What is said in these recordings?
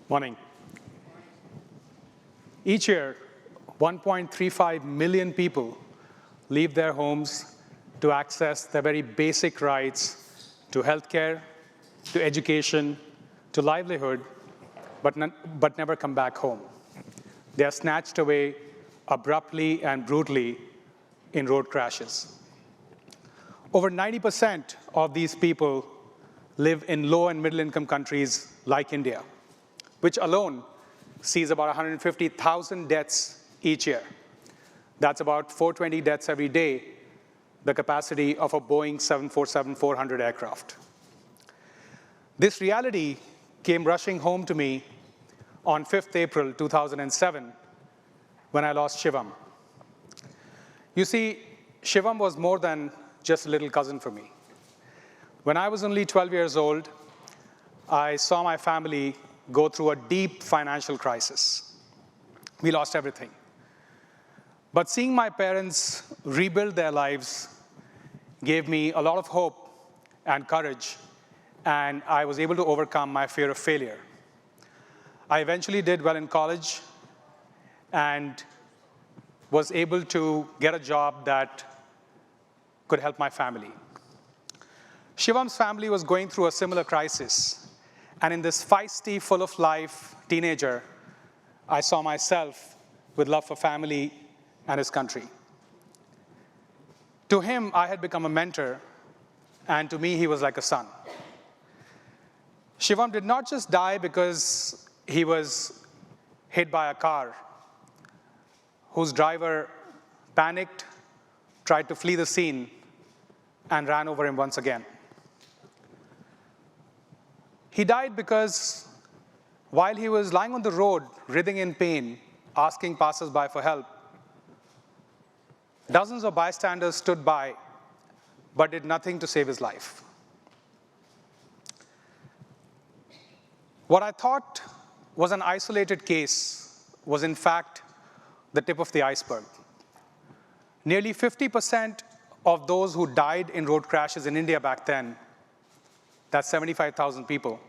Morning. Each year, 1.35 million people leave their homes to access their very basic rights to healthcare, to education, to livelihood, but never come back home. They are snatched away abruptly and brutally in road crashes. Over 90% of these people live in low and middle income countries like India, which alone sees about 150,000 deaths each year. That's about 420 deaths every day, the capacity of a Boeing 747-400 aircraft. This reality came rushing home to me on 5th April 2007 when I lost Shivam. You see, Shivam was more than just a little cousin for me. When I was only 12 years old, I saw my family go through a deep financial crisis. We lost everything. But seeing my parents rebuild their lives gave me a lot of hope and courage, and I was able to overcome my fear of failure. I eventually did well in college and was able to get a job that could help my family. Shivam's family was going through a similar crisis. And in this feisty, full of life teenager, I saw myself with love for family and his country. To him, I had become a mentor, and to me, he was like a son. Shivam did not just die because he was hit by a car whose driver panicked, tried to flee the scene, and ran over him once again. He died because while he was lying on the road, writhing in pain, asking passers-by for help, dozens of bystanders stood by but did nothing to save his life. What I thought was an isolated case was in fact the tip of the iceberg. Nearly 50% of those who died in road crashes in India back then, that's 75,000 people,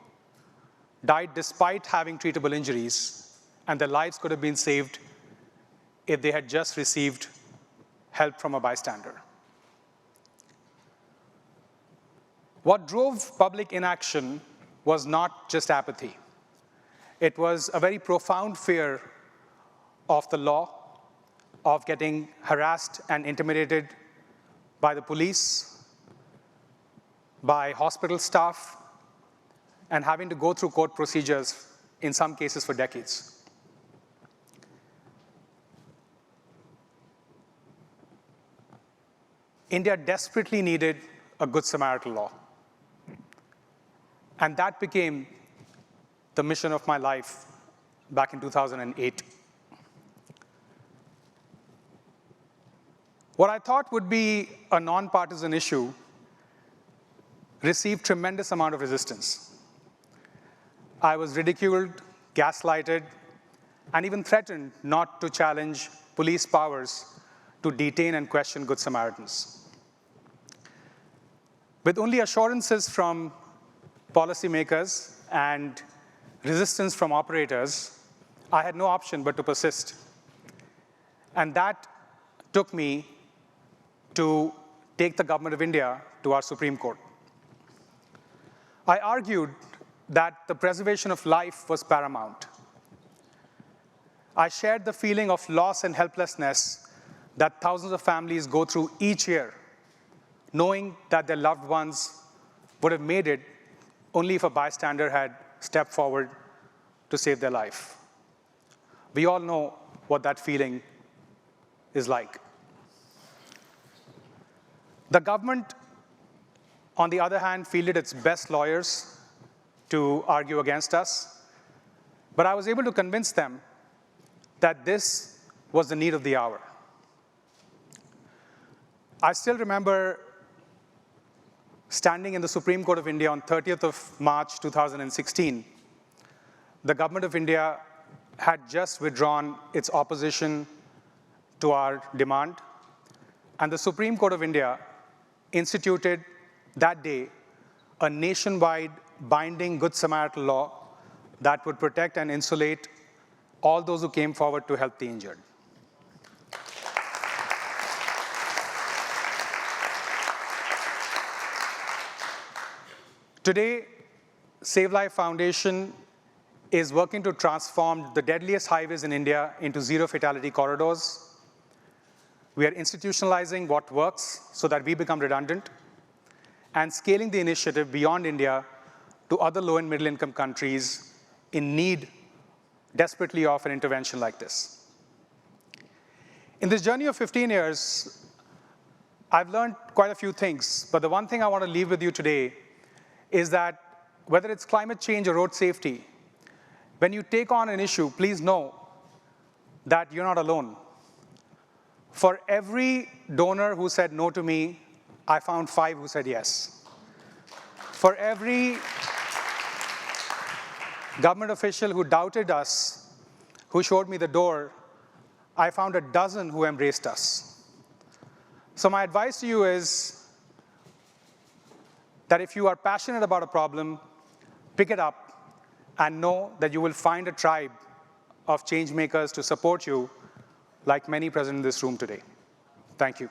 died despite having treatable injuries, and their lives could have been saved if they had just received help from a bystander. What drove public inaction was not just apathy. It was a very profound fear of the law, of getting harassed and intimidated by the police, by hospital staff, and having to go through court procedures, in some cases for decades. India desperately needed a Good Samaritan law. And that became the mission of my life back in 2008. What I thought would be a nonpartisan issue received tremendous amount of resistance. I was ridiculed, gaslighted, and even threatened not to challenge police powers to detain and question Good Samaritans. With only assurances from policymakers and resistance from operators, I had no option but to persist. And that took me to take the government of India to our Supreme Court. I argued that the preservation of life was paramount. I shared the feeling of loss and helplessness that thousands of families go through each year, knowing that their loved ones would have made it only if a bystander had stepped forward to save their life. We all know what that feeling is like. The government, on the other hand, fielded its best lawyers to argue against us, but I was able to convince them that this was the need of the hour. I still remember standing in the Supreme Court of India on 30th of March 2016. The government of India had just withdrawn its opposition to our demand, and the Supreme Court of India instituted that day a nationwide binding Good Samaritan law that would protect and insulate all those who came forward to help the injured. Today, Save Life Foundation is working to transform the deadliest highways in India into zero fatality corridors. We are institutionalizing what works so that we become redundant and scaling the initiative beyond India to other low and middle income countries in need desperately of an intervention like this. In this journey of 15 years, I've learned quite a few things, but the one thing I want to leave with you today is that whether it's climate change or road safety, when you take on an issue, please know that you're not alone. For every donor who said no to me, I found 5 who said yes. For every government official who doubted us, who showed me the door, I found a dozen who embraced us. So my advice to you is that if you are passionate about a problem, pick it up and know that you will find a tribe of change makers to support you, like many present in this room today. Thank you.